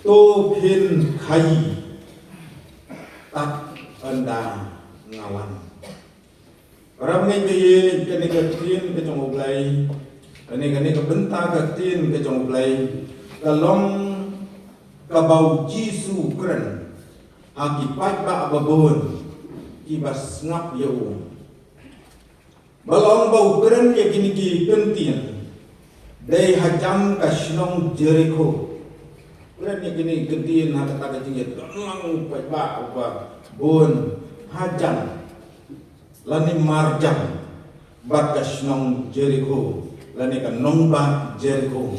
to pin khai tak anda ngawan. Orang ngay kani katin ke jong oblay, kani kabenta katin ke jong oblay, kalong kabau Jisu kren, akibat ba ababon, kibas ngap yau. Balong bau kren ya kini ki kentin, day hajam kasinong Jericho. Kren ya kini kentin hakata kajinget, lang ba apa bon hajam, lani marjam, bat kasinong Jericho, lani kanong ba Jericho.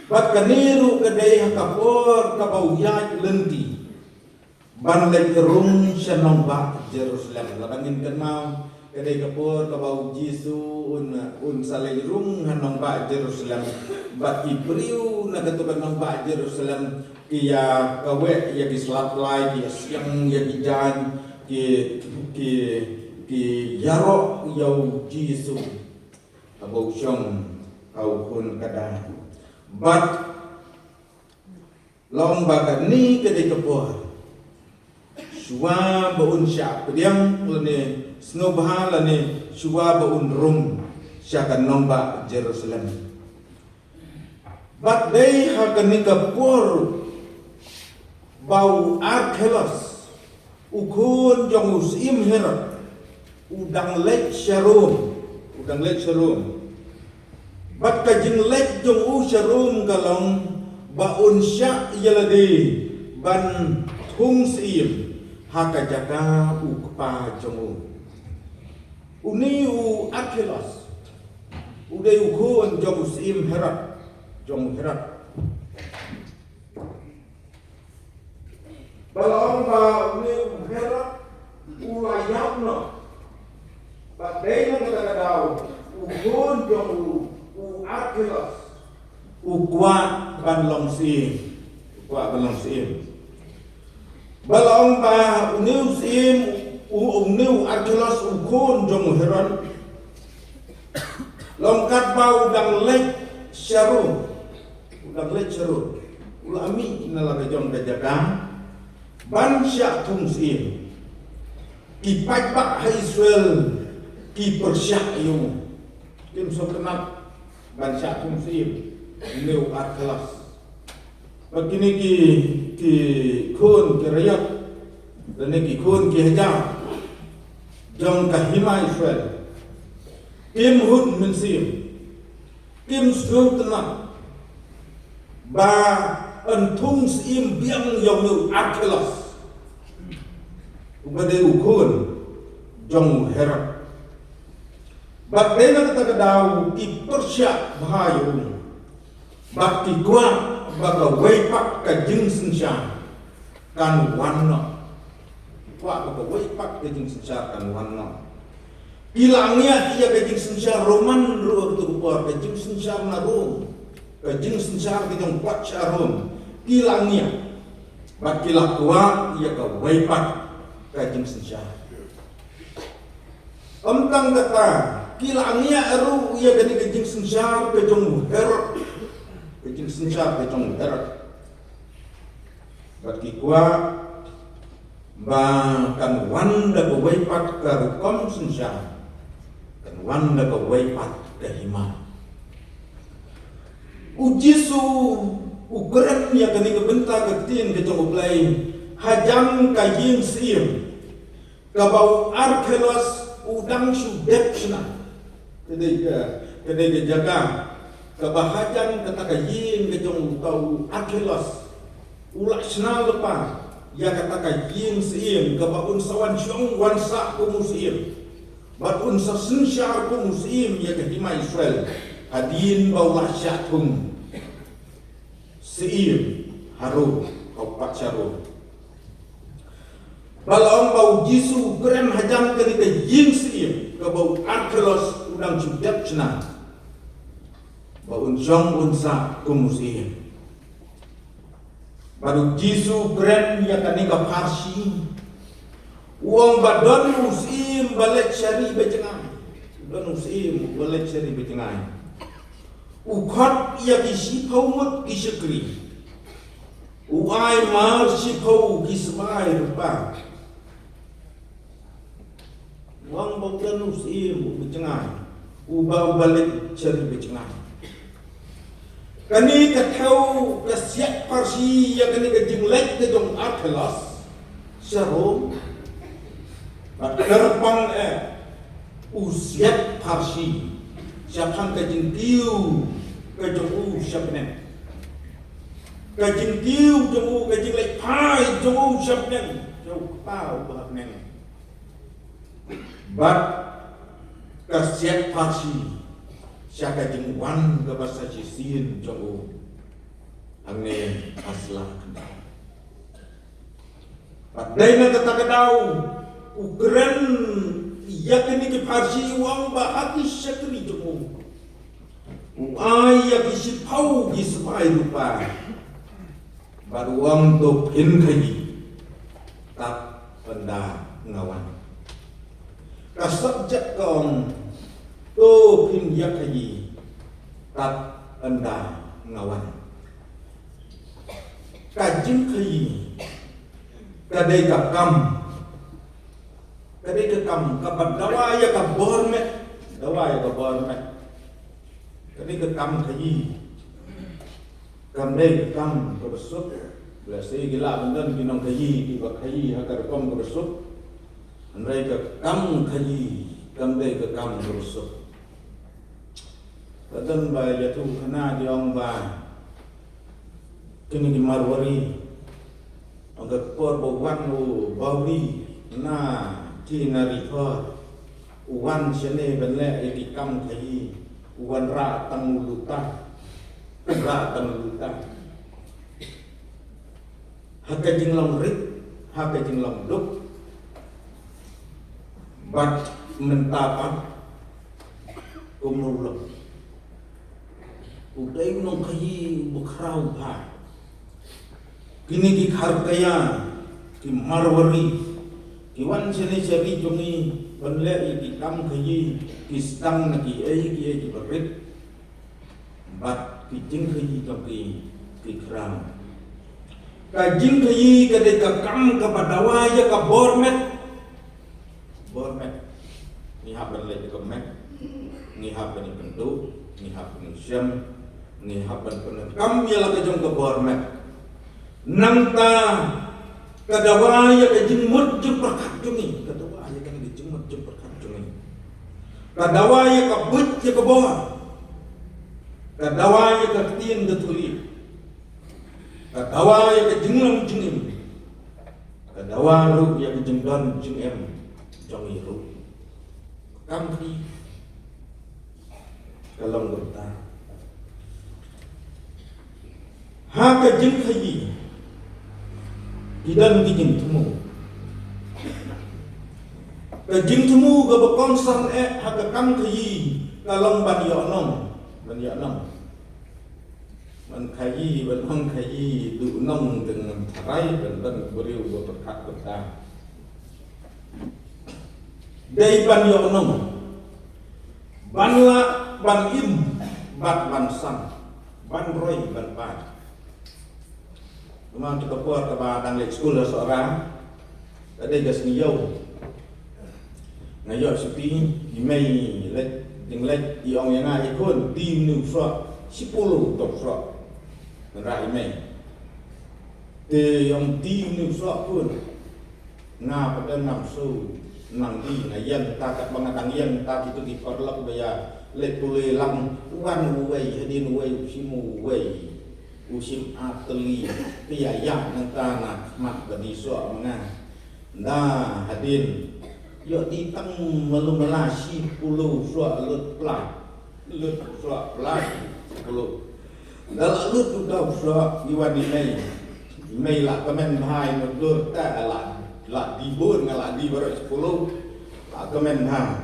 Bat kaniru kadai hakapor kabau yaj lenti, bandai rum sanong ba Jerusalem. Ladangin kenal kadai kapor kabau Jisu un salai rum hanong ba Jerusalem. Bat ibriu nagatukan nong ba Jerusalem kia kawe ya kislat lai kia siang ya kijan ki yarok yau Jisu kabau syong kau pun kada. Bat long bagan ni kadai kapor Shua baun syak pediam lene snobha lene shua baun rum syakan nomba Jerusalem. But they hakan ni kapor bau Arkelos ukun jong usim herat udang lek sharum Bat kajing lek jong sharum kalong baun syak yaladi ban thung sim haka jaka ukpa jongu uni u Arkelos udai ukun jong usim herat balong ba uni u herat ulayap no badai nang kadau ukun jong u Arkelos ukwa ban long sim balong ba uniu sim uniu Arkelos ukun jong heran longkat bau dang lek sharum ulami nalaga jong dajaga ban syak tung sim ki pajbak ha Israel ki persyak yu kim so kenap ban syak tung sim uniu Arkelos begini ki kun ki rakyat dan ki kun ki hajam jong kahima Israel kim hud mensim kim sul tenang ba entung sim biang yong Arkelos ubade ukun jong herat bat dena kata kadau ki persyak bahayu bat ki kuat baka weipak ka jing sensya kan wanno wa baka weipak ka jing sensya kan wanno ilangnya ia ka jing sensya roman ru tu por ka jing sensya na rum ka jing sensya ka jong pat rum ilangnya bak kilak tua ia ka weipak ka jing sensya amtang kata kilangnya ru ia ka jing sensya ka jong herot kejing sensar kejong herat bagi kuat bahkan wanda kewaipat karukom sensar kan wanda kewaipat kahima ujisu ukuran ya kani kebenta ketin kejong ublay hajam kajing sim kabau Arkelos udang sudep sena kedai kejaga kebahagiaan kata kayin kejong tau Arkelos ulak senal lepa ya kata kayin sim kebaun sawan syong wansa ku musim batun sa sensyar ku musim ya kahima Israel hadin baulah syatung sim harum kau pat syarum balong bau Jisu keren hajam kani kayin sim kebau Arkelos udang sudep senal baun jong unsa kumusim baru Jisu keren ya kani ka Parsi uang badon musim balik syari becengai don musim balik syari becengai ukot ya kisi paumut kisekri Uai mal si pau kismai rupa. Wang baudan usim bercengai. Ubah balik cari bercengai. Kani katau kasiak parsi yang kani kejimlek ke dong atlas. Serum. Terbang usiat parsi. Siapang kajing tiu kajong siapnya. Kajing tiu jong kajing lek pai jong siapnya. Jauh pau bahaknya. Bat kasiat parsi siapa kajing wan ke bahasa Cisin jong angne aslah kendal. Bat daina kata kedau ukren ia kini ke parsi wang bahagi syakri jong. Uaya kisi pau kisi pai lupa. Baru wang to pin kaji tak benda ngawan. Kasabjak kong to pin ya kaji tak benda ngawan. Kajin kaji kadai kakam kadai kakam kabat dawaya kabormet dawaya kabormet kadai kakam kaji kamdai kakam bersuk belasai gila bendan kinong kaji tiba kaji hakar kom bersuk andai kakam kaji kamdai kakam bersuk kadan ba yatu kana diong ba kini di marwari angkat por bawan lu bawi na tinari thor uwan sene benle ikam kaji uwan ra tang luta ra tang luta haka jing long rik haka jing long duk bat mentapa umrullah udai nong kaji bukrau pa kini ki kharkaya ki marwari ki wan sene seri jongi benle ki kam kaji ki stang na ki ki berit bat ki jing kaji jongi ki kram ka jing kaji ka de ka kam ka badawaya ka bormet ni ha benle ka met ni ha ben bendu ni ha ben syam ni ha ben kam ya la ka jong ka bormet nangta kadawaya ka jimut jum perkat jungi kadawaya kan jimut jum perkat jungi kadawaya ka but ya ka bawah kadawaya ka tin da tuli kadawaya ka jinglam jingim kadawaru ya ka jingdan jingem jongi ru kamri kalam gurta ha ka jing khayi Idan kijing temu. Kijing temu ga bakongsan haka kam kayi kalong ban yonong. Man kayi ban hong kayi du nong dengan tarai dan beriu berkat berkah. Dai ban yonong. Banla ban im bat ban sang. Ban roy ban pat. Memang kita buat ke badang lek sekolah seorang ada gas ngiyau sepi di mei lek ding lek iong yang ngai ikun tim nu so 10 tok so rai mei te yang tim nu so pun na pada nafsu nang di ngayan takat bangatang yang tak itu di korlak baya lek tule lam wan wei hadin wei simu wei usim ateli piaya nantana mat badi so menga nah hadin yo ditang melumlasi puluh so lut so plai puluh dal lut udah so iwan mei la kemen bhai mundur ta la dibun ngala di baru 10 la kemen ha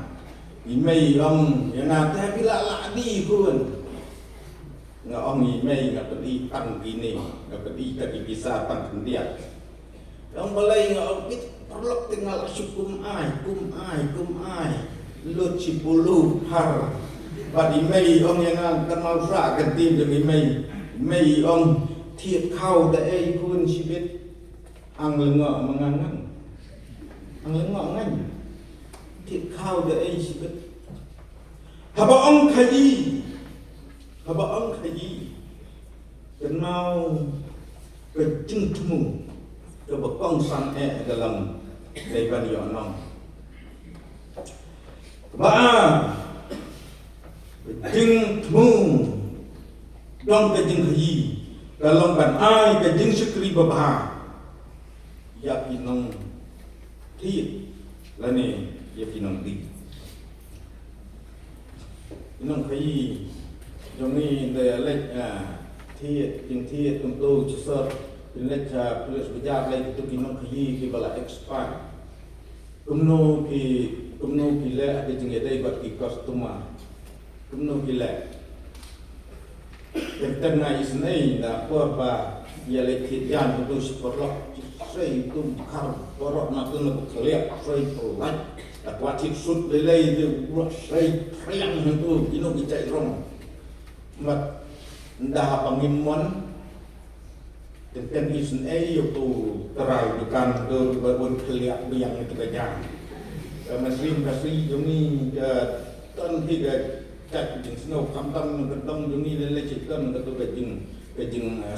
mei om yana ta bila la di kun nga ong mei nga pedi tang gini nga pedi ka bisa tang kendiat yang balai nga ong pit perlok tinggal syukum ai lut 10 har badi mei ong yang kenal sa ganti demi mei ong เทียบเข้าแต่ไอ้คุณชีวิตอังเลงะมังงันอังเลงะงันเทียบเข้าแต่ไอ้ชีวิตhaba ang kayi kenal kejengmu kebekong san dalam leban yonong ba kejengmu dong kejeng kayi dalam ban ai kejeng sekri babah ya pinong thi lani ya pinong di nông khi giống như để lệch thiệt tiếng thiệt tụm tôi chỉ sợ tiếng lệch plus bây giờ lệch tụi cái nông khi gọi là expert tụm nô khi lệ cái tiếng đây bật cái customer tụm nô khi lệ yang tengah isnei na apa ya lệch thiệt yang tụm tôi support lo xây tụm khar borok na tụm nó keliat xây lệchแต่ว่าที่สุดเลยเดี๋ยวใช้เพียงมันตัวกินนกใจร้องมาดาปังยิมมันเป็นอิสเออยู่ตัวตรายในการเดินบนเคลียร์เบียงในตัวอย่างแต่มันริมกระซีตรงนี้จะต้นที่จะจัดจึงสโนว์คำตั้งมันก็ต้องตรงนี้เลยจิตต้นมันก็ตัวจึง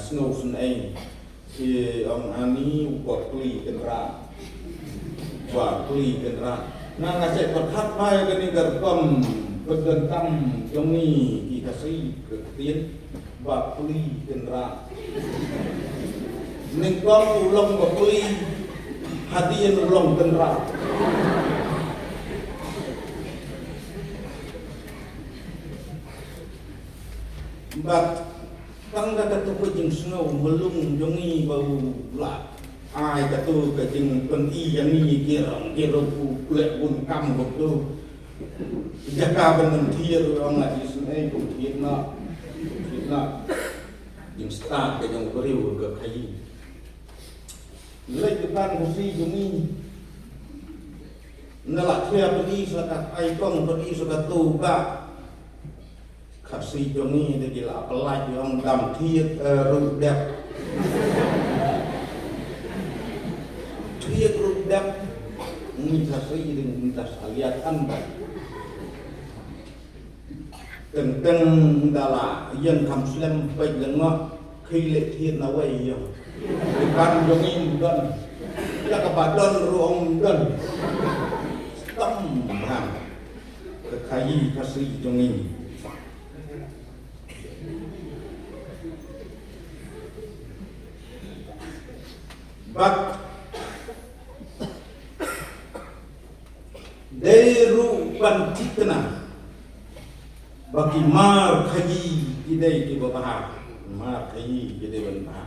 สโนว์สเอที่องอันนี้กดกลีกันราว่ากลีกันราnah ngasih berkat baik ini gerbam bergentam jongi dikasih ketien bakuli kendra ningkong ulang bakuli hadiah ulang kendra bak tangga katu kejeng snow melung jongi bau lah ai cả tôi cái chừng tuần y yang ni kira ku lệ bun cam của tôi jaga benar dia orang nak isnai ku dia nak yang start ke yang beriu ke kayu lek depan kursi jumi nalak dia pergi sekat aikong pergi sekat tu ba kasih jumi dia gila pelaj yang dam thiet rudap dia rudap minta saya dengan minta saliatan baik tentang dalam yang kamu selam baik dengan kilat hiat nawai yang bukan jongin dan ya kebadan ruang dan tambah kekayi kasih jongin bak Deru bantikna bagi mar kayi kidai ki babah mar kayi kidai ban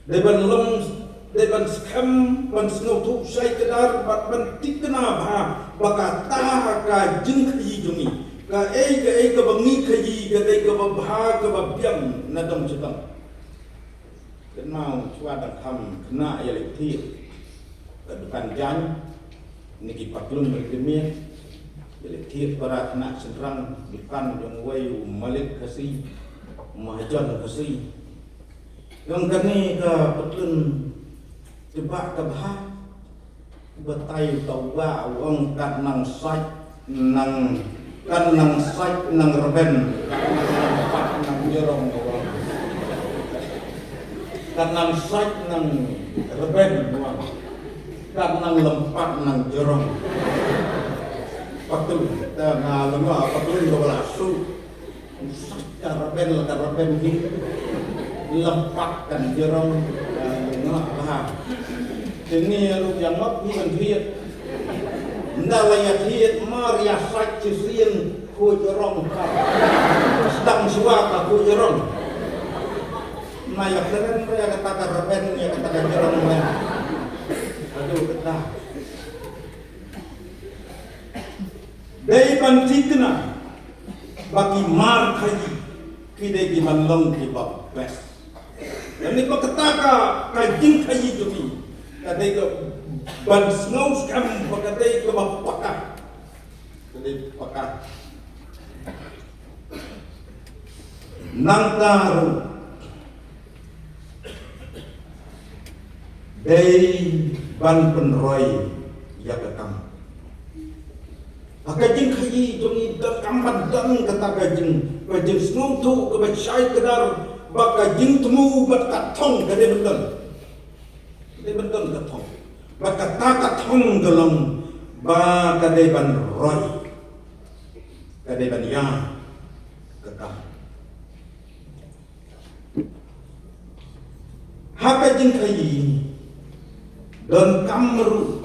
deban long deban skam ban snow tu sai kedar bantikna bah bakata ka jing kayi jumi ka bangi kayi kidai ka babah ka babiam nadam cetang kenau cuada kam kena ya lekti depan jan niki paklun berkemir bila tiap para kena serang depan yang wayu malik kasih mahajan kasih yang kini ke paklun tebak ke bah betai tauba uang kat nang sai nang kan nang sai nang reben kan nang jerong kan nang sai nang reben uang kan nang lempat nang jerong waktu na lama waktu lo lasu karaben ni lempat kan jerong ngah bah ini lu yang ngap ni kan thiet ndalaya thiet maria sak cisian ku jerong ka sedang suaka ku jerong mayak keren ya kata karaben ya kata jerong ya aduh ketah dari bantikna bagi mar kaji kide di manlong di babes dan ni paketaka kajing kaji jumi kadai ke ban snow scam pakadai ke bapakah kadai pakah nangtaru Day ban penroy ya kakam. Akajing kayi jongi dan kambat dan kata kajing snutu ke bacai kedar bakajing temu bat katong kade betul katong bat kata katong gelong ba kade ban roy kade ban ya kakam. Hakajing kayi dan kamru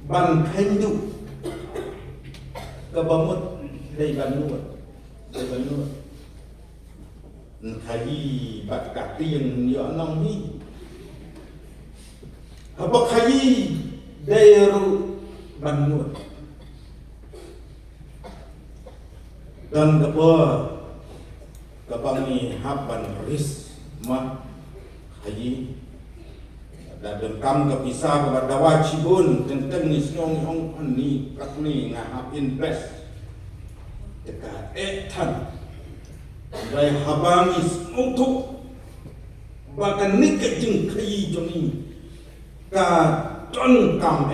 ban kandu kabamut dari banua kayi bat kati yang yo nong ni apa kayi dari banua dan kabang ni haban ris mah kayi dan kam kepisah kepada wajibun tentang ni senyong ni kakni ngahap invest dekat etan dari habangis untuk bahkan ni kejeng kayi joni ka ton kam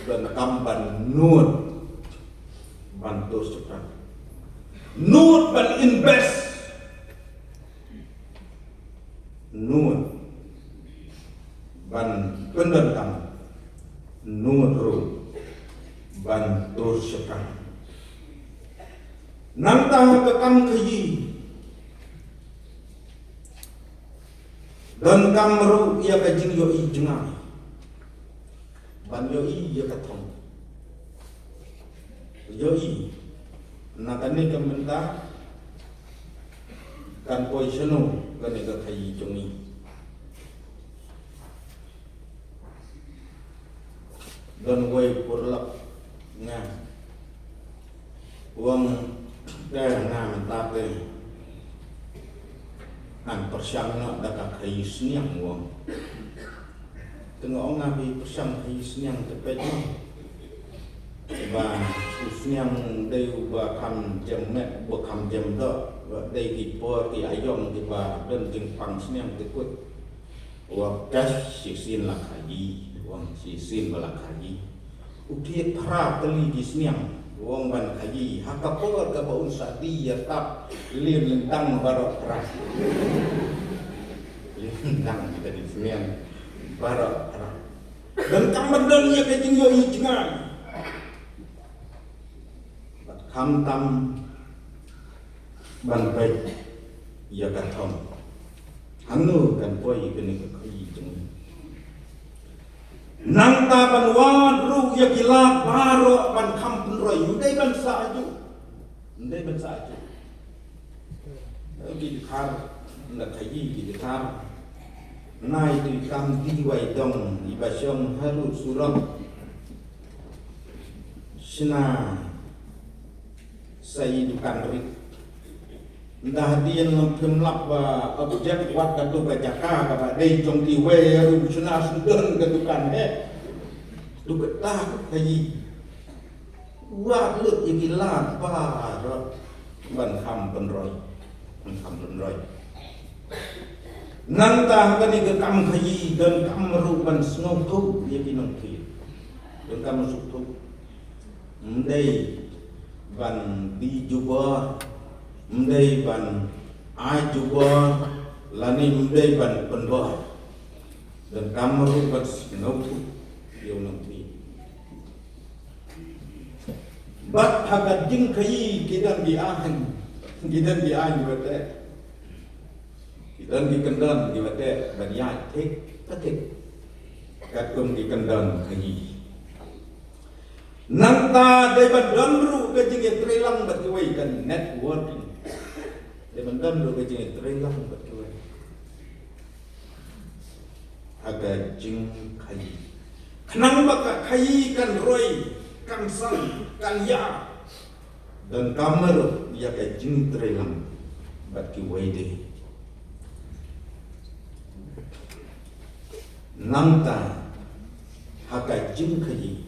dan kam ban nut bantu sepan nut ban invest nut ban pendentang nurul ban tursyakang nantah kekam kayi dan kamru ia kajing yoi jengah ban yoi ia katong yoi nakani kementah kan poisonu kani ka kayi jongi dan way purlak nga uang kaya nga mentapre an persyang na daka kayi siniang uang tengok ngabi persyang kayi siniang tepet mo ba siniang dayu ba kam jam met ba kam jam do day ki por ki ayong ki ba dan jeng pang siniang tekut uang kas sisin la kayi wang sisin balak haji ukiet pra teli di siniang wang ban haji hakapor ka baun sadi ya tap lim lentang barok pra lentang kita di siniang barok pra dan kamandang ya kajing yo ijngan kam tam ban baik ya katom hanu kan poi kene ka kayi jeng nangta ban wadru ya gila baro ban kampun roy ndai ban saaju gi khar na kayi gi khar nai tu kam di wai dong di basyong haru suram sina sayyidukan rik ndah dia ngem lap ba objek wat katu ka jaka ka dei jong ti we ru suna sundon ka dukan tu ketah kayi wa lut iki la ba ro ban kham penroy nang ta ka ni ka kam kayi dan kam ru ban snow tu ye kinong ti dan kam su tu ndai ban di juba mdai ban ajuba lani mdai ban pendoa dan kamru ban nautu yo nanti bat hagat jing kayi kidan di ahan bate kidan di kendan di bate ban ya tek katum di kendan kayi nanta de ban ru ka jing trelang bat kuai kan networking de ban ru ka jing trelang bat kuai aga jing kayi kenang baka kayi kan roy kan sang kan ya dan kamar ya ka jing trelang bat kuai de nanta haka jing kayi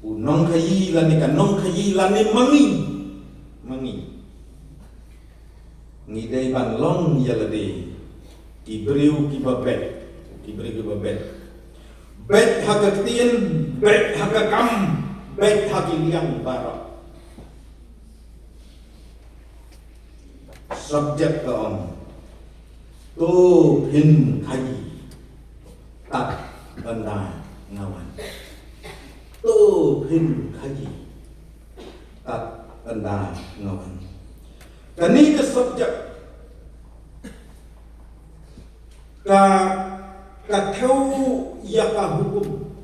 nong kayi lani kan nong kayi lani mangi ngidai ban long yalade Kibriu kibabet, kibri kibabet. Bet hakatien, bet hakakam, bet hakiliang barak. Subjek kaum tu hin kaji tak benda ngawan. Tu hin kaji tak benda ngawan. Kani ke subjek ka thau ya ka hukum.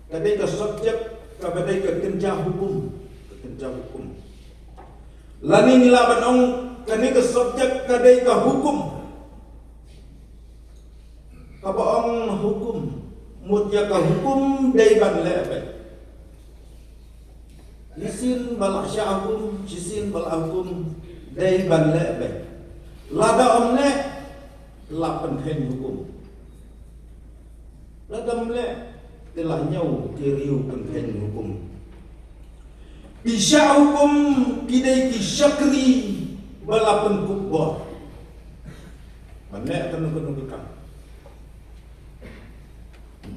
Kani ke subjek ka badai ke kerja hukum, kerja hukum. Lani nila banong kani ke subjek kadai ke hukum. Kabaong hukum mutya ka hukum dai ban lebe. Isin bala sya hukum, isin bala hukum dai ban lebe. Lada omne la penhen hukum. Lada omne telah nyau kiriu penhen hukum. Kisah hukum kidai kisyakri bala penkubah. Mana akan nunggu-nunggukan.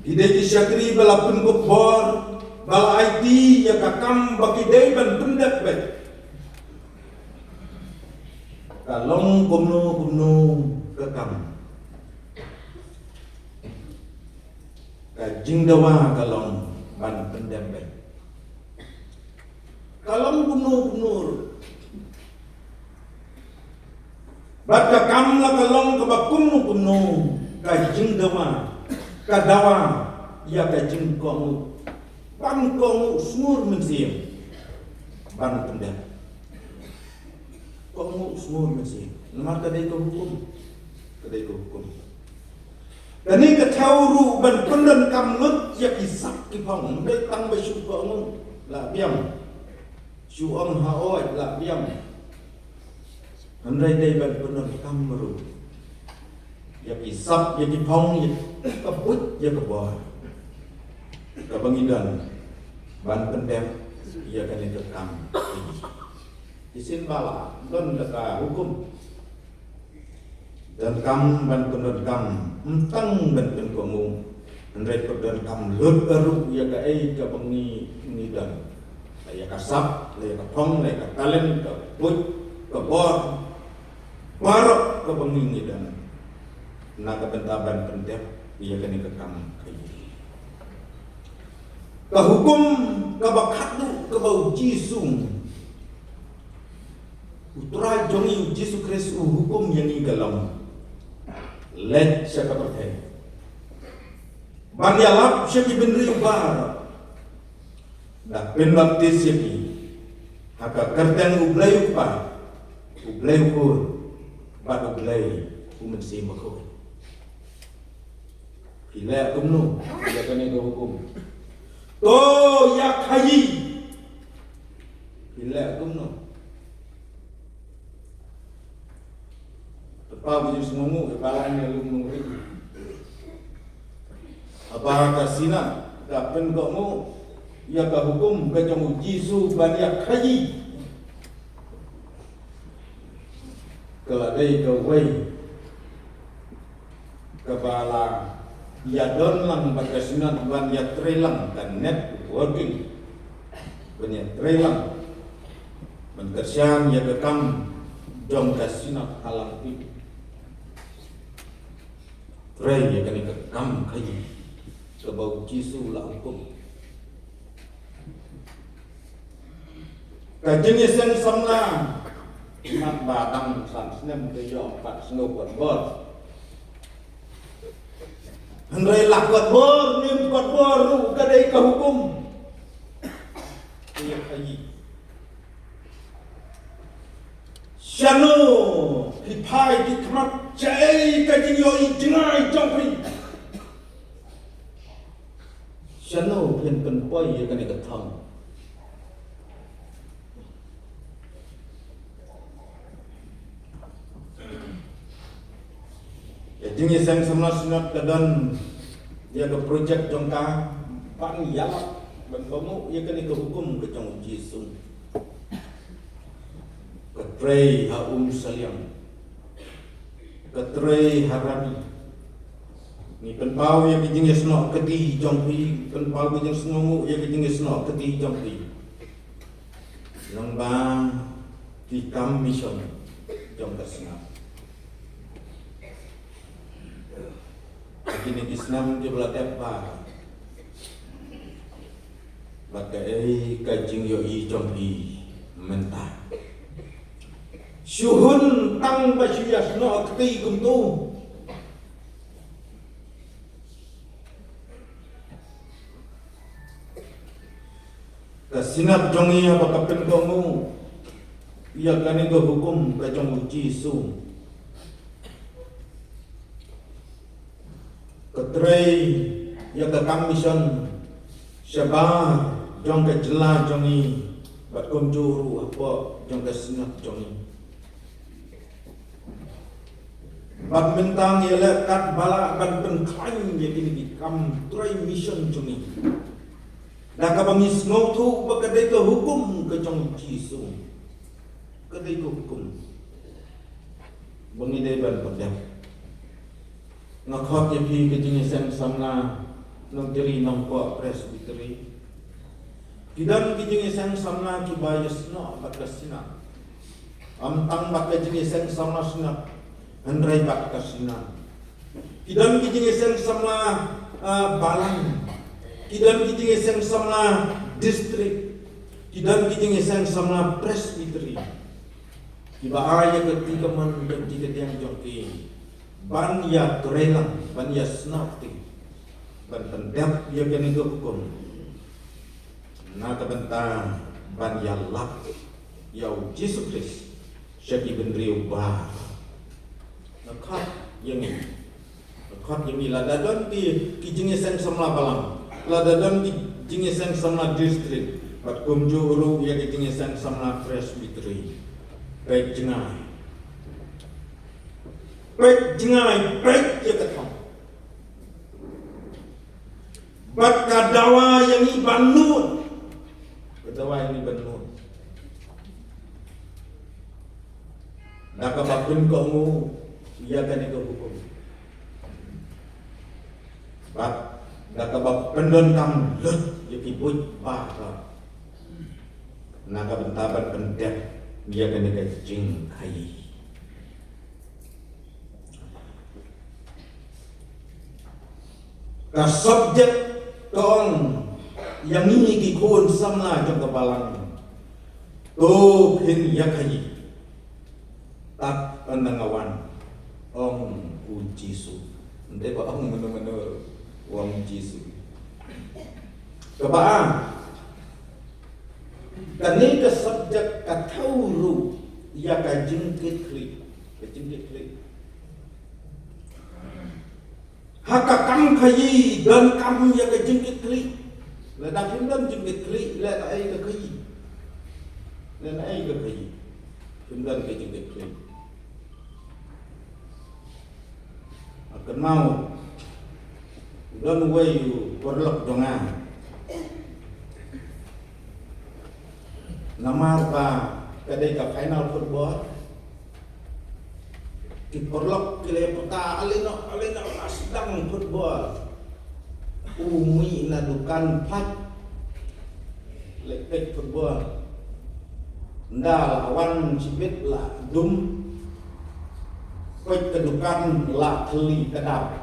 Kidai kisyakri bala penkubah, bala IT ya kakam baki daiban pendak bet. Kalong kumno kakam. Kajing dawa kalong ban pendak bet. Kalong bunur Baka kamla kalong kabakumu kuno kajing dawa kadawa ya kajing kongu ban kongu smur mensim ban pendek kongu smur mensim lemar kadai ke hukum kani ke tauru ban pendan kamlut ya kisak kipong dai tang basu kongu la biam Suang haoi la biam. Andai dai ban penon kamru. Ya kisap ya dipong ya kebut ya kebor. Kebangidan ban pendem ya kan itu kam. Isin bala don deka hukum. Dan kam ban penon kam entang ban pen komu. Andai penon kam lut eruk ya ka ai ka bengi ngidan. Ya kasap, ya kapong, ya katalen, kaput, kabor, barok, kebengingi dan naga bentaban pendek, ia kini kekam kayu. Kehukum, kabakadu, kebau jisung. Utura jongi Yesus Kristus hukum yang igalam. Let siapa bertanya. Banyalap siapa benri bar. Dah penbaptis yaki haka kertang ublay upa ublay ukur bad ublay umensi makoi hila kumnu hila kani do hukum to yak haji hila kumnu tepa buju semungu kepalanya lumnu itu apa kasina tak penkokmu ya ka hukum ka jong jisu banyak haji ka dai ka wei ka bala ya don lang bagasinat ban ya trelang kan net working banyak trelang mentersian ya ka kam jong kasinat halang ti tre ya kan ka kam haji ka bau jisu la hukum Kajengnya sen samna mat badang san snem ke yo pat snow kot bor Henry lakot bor nim kot bor ru kadai ka hukum iya haji Shano hipai di kemat cai kajeng yo i jengai jongpi Shano pen poi ya kan ka thang Jadi sang semua sunat kedan dia ke projek jongka pan yalak ban kamu ia kena ke hukum ke jong Yesus ke pray haum saliam Ketrei harani ni penpau yang kijing snok keti jongpi penpau kijing snongu yang kijing snok keti jongpi nang bang di kam mission jong kasna kini Islam di belatep pa bagai kajing yo i jongpi mentah syuhun tang basyas no keti gumtu kasinap jongi apa kapen kamu ia kani go hukum ka jong uji su ketrei ia ka kamison syabah jong ka jela jongi bat kom juru apa jong ka sinap jongi bat mentang ia lekat bala ban penklaim ia kini kam trai mission jongi dah kabangis ngotu bakadai ke hukum ke jong jisu kadai ke hukum bangidai ban padam ngakhat ye pi ke jing sen samna nong diri nong ko presbytery kidan ke jing sen samna ki bayas no bakasina am tang bak ke jing sen samna sina andrai bakasina kidan ke jing sen samna balang kidan kijing eseng samna distrik kidan kijing eseng samna presbytery kiba aya ketika man dan tiga tiang joki ban ya torelang ban ya snafti ban pendap ya kene hukum na kabenta ban ya lak yau Jesus Christ syaki bendriu ba nakat yang ini ladadon di kijing eseng samna balang ladadam di jingesang samna distrik bat kumjuru ya di jingesang samna presbytery baik jengai baik ya ketong bat kadawa yang ibanun nakabakun kamu ya kan itu hukum bat nakabak pendon kam lut yaki buj baka nakabentaban pendek dia kena kecing kai ka subjek tong yang ini kikun samna jong kebalang to pin yakai tak pendengawan ong ujisu ndai ba ong menu wang Yesus. Kebaan. Kani ke subjek katauru ia kajingkit klik. Haka kam kayi dan kam ia kajingkit klik. Ladang hindan jingkit klik lada ai ke kayi. Hindan kajingkit klik. Akan mau don way porlok dongan namar pa kadai ka final football ki porlok kile peta alino asdang football umi na dukan pat lepek football ndal awan sibit la dum koi kedukan la keli kedap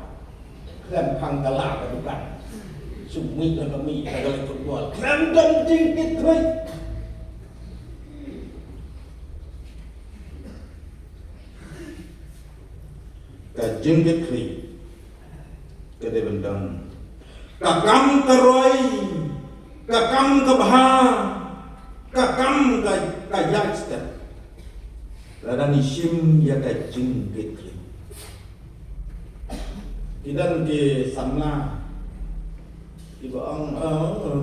dan pangkala kedukan sumi dan kami adalah football random jingkit koi ka jingkit koi kade bentang kakam teroi kakam kebha kakam kajak step ladang isim ya ka jingkit koi kidan ke samna iba ang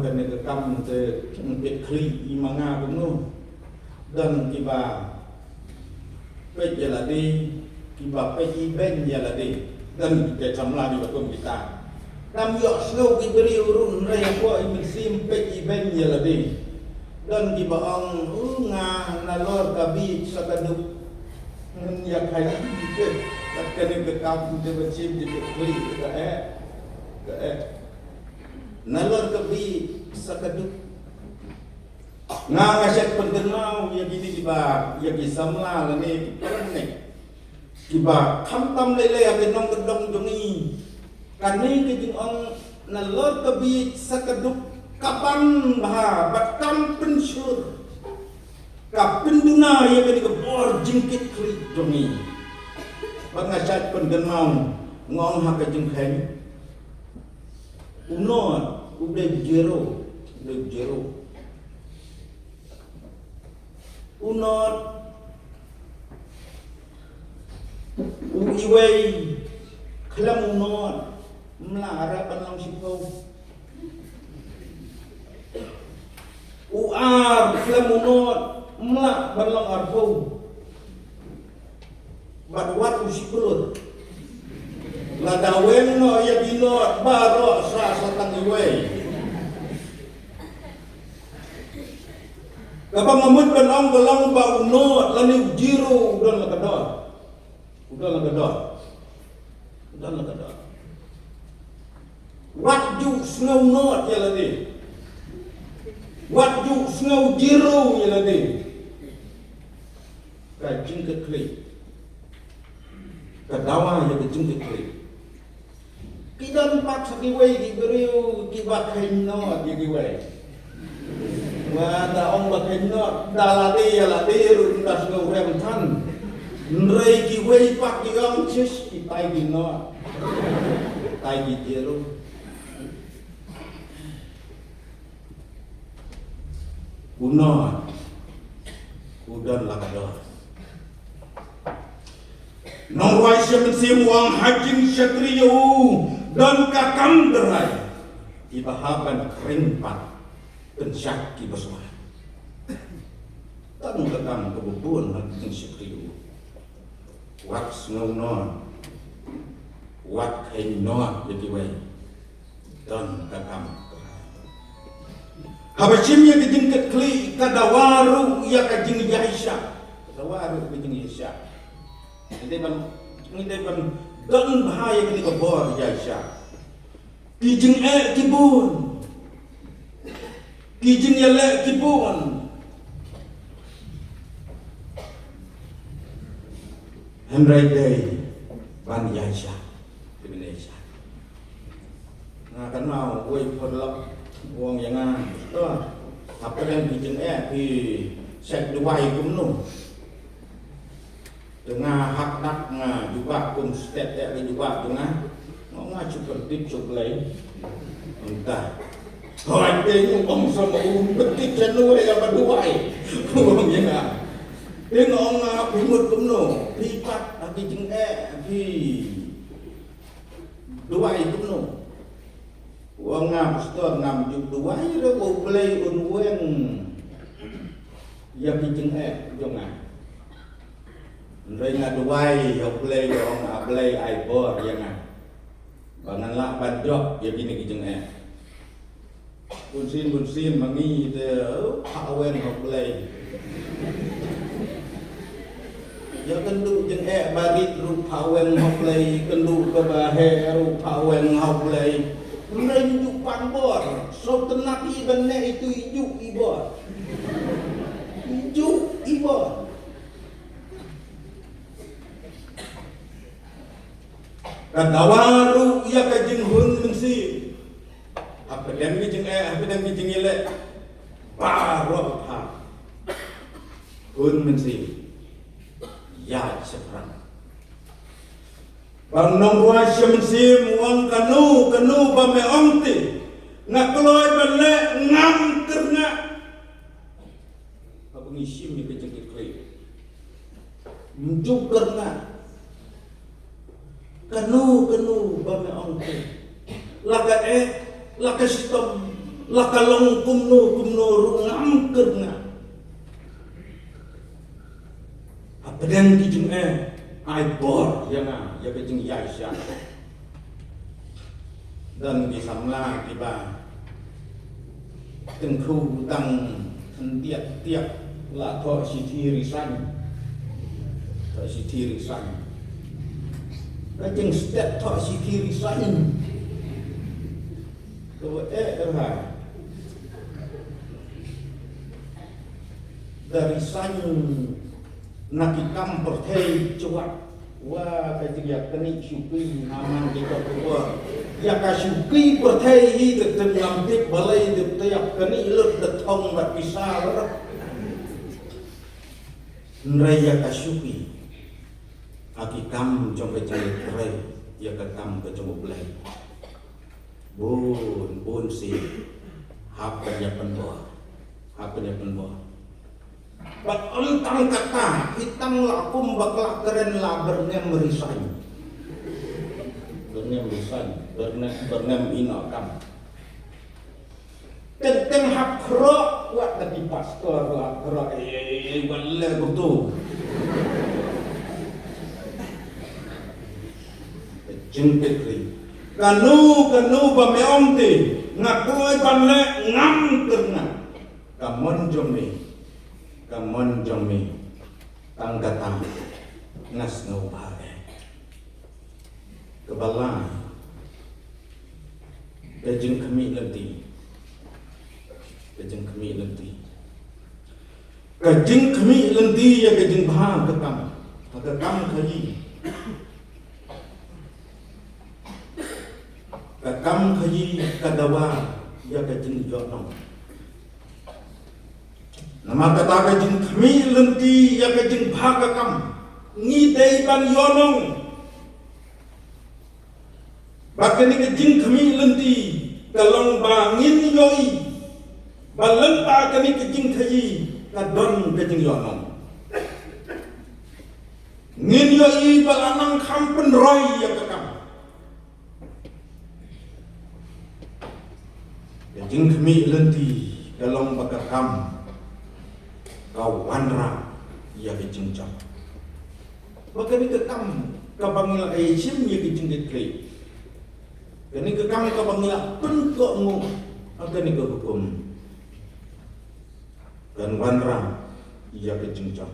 kan ke kam te jingkit koi imanga bunu dan kiba pe jaladi kiba pe iben jaladi dan ke samla di bakum kita nam yo snow ki beri urun raya ko imisim pe iben jaladi dan kiba ang nga nalor kabi sa kaduk ya kai kena ke kampung dia bercim dia beli ke nalor ke bi sakaduk ngaset pendenau ya gini kiba ya gisamla lani perne kiba khamtam lele ya benong kedong jongi kani ke jing ong nalor ke bi sakaduk kapan bah batam pensyur kapin duna ya gini ke bor jingkit kri jongi pengasat pendenau ngong ha ke jing khen unot udah jero unot uiwei kelam unot melara panlang sipau uar kelam unot melak panlang arpau badwat usipur ladawen no ya binot baro sa tang iwei kapag ngamut kan ang galang ba unot lani jiro udan lagador wat ju sngaw not ya lani wat ju sngaw jiro ya lani ka jingkat kli ka dawa ya ka jingkat kli kidan pak sakiway giberiu kibakain not ya giway wada ong bakin not dalade ya lade rundas ngau rem tan nrei ki wei pak ki gam chis ki tai ki not tai ki jero unot udan lakador nong wai sim wang hajing kshatriya dan kakam derai ibahaban kringpat pensyak ki baswa tanung kakam kebubun hajing kshatriya wat snow non wat kain non jadi wai dan kakam habashim ya kejing kekli kadawaru ya kejing yaisha kadawaru kejing yaisha ini ban dan bahaya kini kebor yaisha kijing kibun kijing yale kibun Henry Day ban yaisha Indonesia nah kan mau woi podlok wong yang apa yang kijing di set duai kumno dengan hak nak juga kum stet juga dengan ngomong cukup tip cukup lain entah orang ini ngomong sama betik jenuh yang berduai ngomong yang dia ngomong bimut kumno pipat lagi jeng di duai kumno wong pastor ngam juk duai re bo play unwen ya kijeng jonga Ndai ngaduai yo play yo play ai bor ya nga bangan la badok ya gini kijeng bunsin mangi de awen ho play ya kendu jeng barit ru awen ho play kendu ke bahe ru awen ho play menunjuk pambor so tenak ibane itu ijuk ibor kadawaru ya kajing hun mensi apa dan kijeng ile baro ha hun mensi ya seprang Banong ruas mensi muang kanu bame omti ngakloy bale ngam terna aku ngisim ni kejeng klei menjuk karena kanu bame omti laka sistem laka long kumno ngam terna apa dan kijeng ai bor ya kejeng yaisha dan disamla tiba tengku tang tiap la tho si thi risan kajing step tak si kiri sain tu erha dari sain nakikam perthei cuak wah kajing ya keni syuki aman kita tua ya ka syuki perthei hi tetep ngamtip balai de tiap keni lut de thong bat pisah nraya ka syuki aki kam trong cái chân rây ya ka kam ka trong blai bun si hap ya penbo bat tang kata hitang lakum bakla keren la bernem merisan bernem ina kam tentang hak kro wat tapi pastor la kro walle betul jengketri kanu ba meom ti ngakoi ban le ngam terna kamon jome tanggata nas no bare kebala kejeng kami lenti kejeng kami ya kejeng bah kekam kaji kakam kaji kadawa ya kajing jonong nama kata kajing kami lenti ya kajing bhagakam ngidei ban yonong bakani kajing kami lenti kalong bangin yoi balang kani kajing kaji kadon kajing yonong ngin yoi balanang kampen roy ya kakam jing kami lenti dalam bakakam kawanra ya kejing jam bakani kekam kabangila aisim ya kejing dekri kani kekam kabangila penkokmu akani ke hukum dan wanra ya kejing jam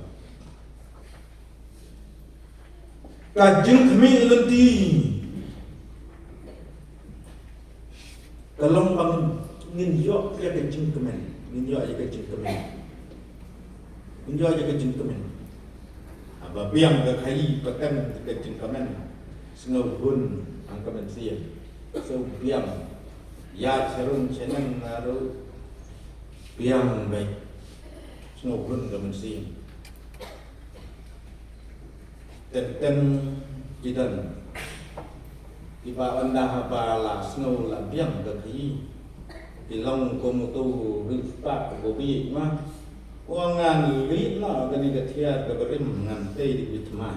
kajing kami lenti dalam bang ngin yo ya kejing kemen aba biang ke kai pakan kejing kemen sengau hun ang kemen sia so biang ya cerun ceneng naru biang baik sengau hun kemen sia ten jidan iba anda habala sengau la biang ke kai Ilong komutu rifa gobi mah wangan lina gani gatia gaberim ngan tei di bitma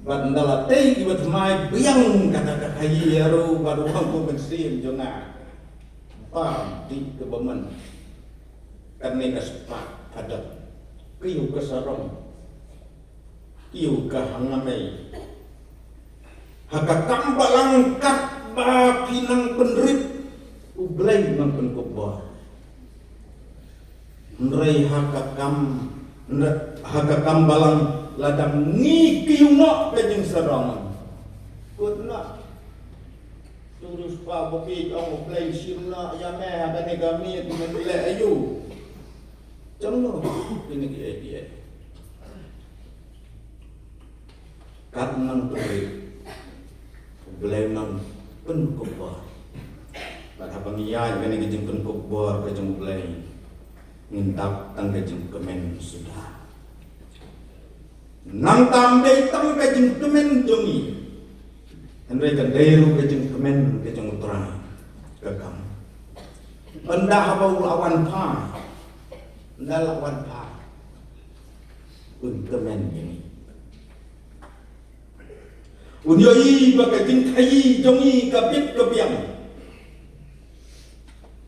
bandala tei di bitma biang kata kayi aru baru ko bensin jona pam di kebaman karne kaspa padat kiu kasarong kiu kahangamai hakakam balangkat ba pinang penrit ublay ng penkubah nray hakakam balang ladang ngikiyuna kajing sarangan kutna turus pa bukit ang ublay sirna yame habane kami at manila ayu jamno pinag-i-i karnang penrit ublay ng penkubah pada pengiyan kena kejeng penkubah kejeng ulai ngintap tang kejeng kemen sudah nang tambe tang kejeng kemen jongi henry kanderu kejeng kemen kejeng utrai kekam anda habau lawan pa anda lawan pa kemen ini unyoi bakating kai jongi kapit kapiang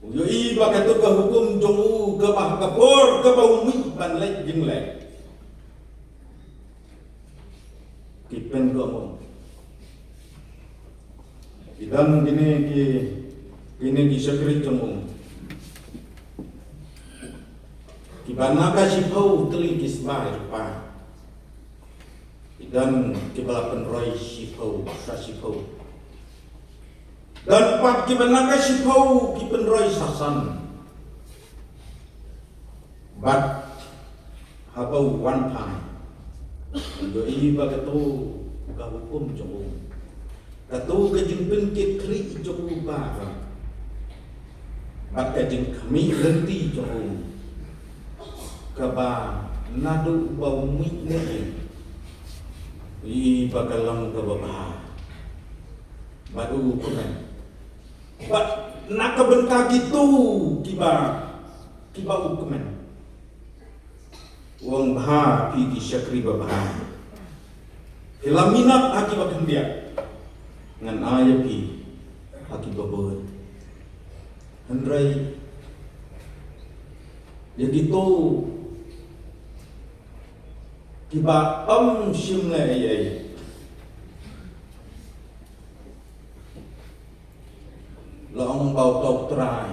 unyoi bakatu ka hukum jongu ke bah kapor ke baumi ban lai jing lai kipen ko mo idan kini ki sekret jongu ki banaka sipau teli kisba pa dan kibalapan roy sipau sa sipau dan pat kibanaka sipau kipen roy sasan bat habau one time do iba katu ka hukum jong katu ka jing penkit kri jong ba bat ka jing kami lenti jong ka ba nadu bau mi ne iba kalam ka ba badu kunan bat nakabenka gitu kiba ukuman wong baha pi syakri baha ilaminat akibat hendia ngan aya pi akibat babon hendrai ya gitu kiba simle ayai laong bau tau trai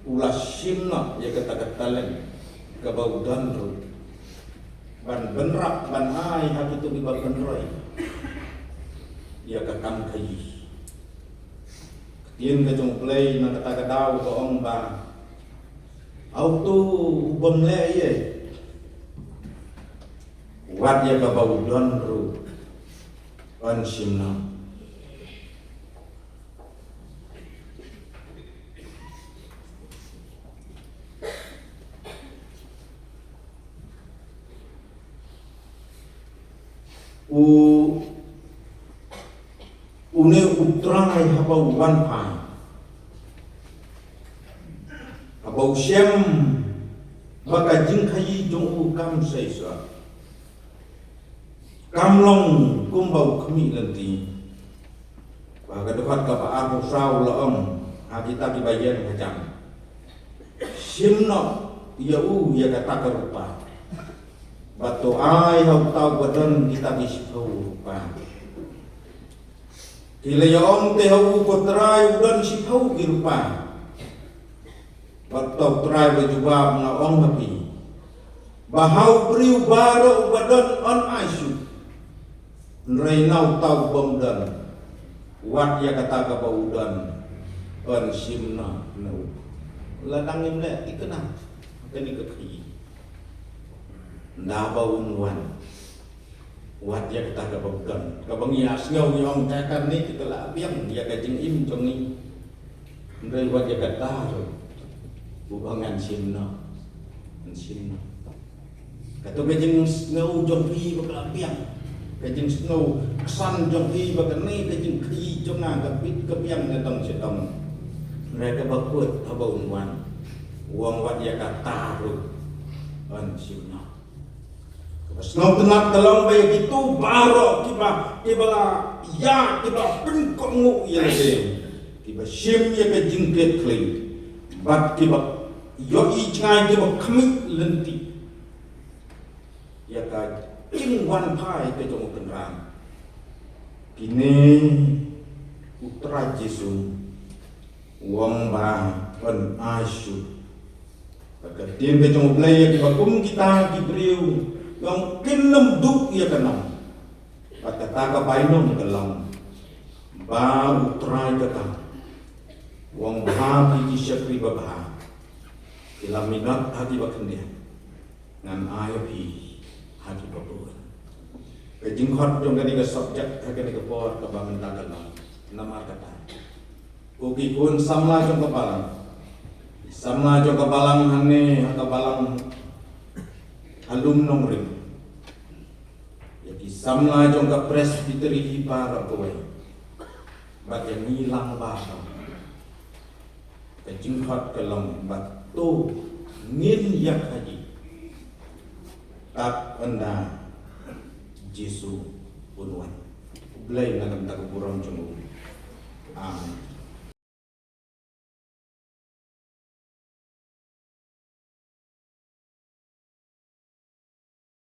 ulas simna ya kata-kata kabau danru ban benrak ban ai hak itu biba benroi ya kakam kai tien ka jong play na kata kadau ko ong ba auto ubam le ye wat ya kabau danru an simna une utrai habau wan pai habau syam baka jing khai jong kam sai sa kam long kumbau khmi lenti baka dekat ka ba aku sau la om ha kita dibayar macam simno ya ya kata ka rupa batu ai hau tau badan kita bisipau pa kila ya om te hau kotrai udan sipau kirupa batu trai bajubab na om hapi bahau priu baro badan on aisu nreinau tau bomdan wat ya kata ka baudan on simna no ladangim le ikenang kani kekhi nabau wan wat ya kita kabagan kabang ias ngau nyong takan ni kita la biang dia kajing im jong ni ndai wat ya kata bubangan simna kata kajing ngau jong pi bakal biang kajing ngau kesan jong pi bakal ni kajing ki jong na kapit kapiang datang setong mereka bakut habau wan uang wat ya kata an simna Senang tenang dalam bayi gitu baru kiba ya kiba pengkongu ya deh kiba sim ya ke jingket kling bat kiba yo icai kiba kami lenti ya ka jingwan pai ke jong kenrang kini putra Yesus wong ba on asu kagatin ke jong play kiba kita kibriu yang kinam duk ya kenam kata ka painom kelam baru try kata wong baha di syakri baha ilaminat hati bakendia ngan ayo hi hati babon kajing hot jong kani ka subject kani ka por ka bangun takal nama kata ugi kun samla jong kapalang hane kapalang alum nongring yaki samla jong ka presbytery para boy bat yang hilang bahasa kajing hot kelam bat to ngin yak haji tak anda Jesu unwan blay na kam tak kurang jong amin.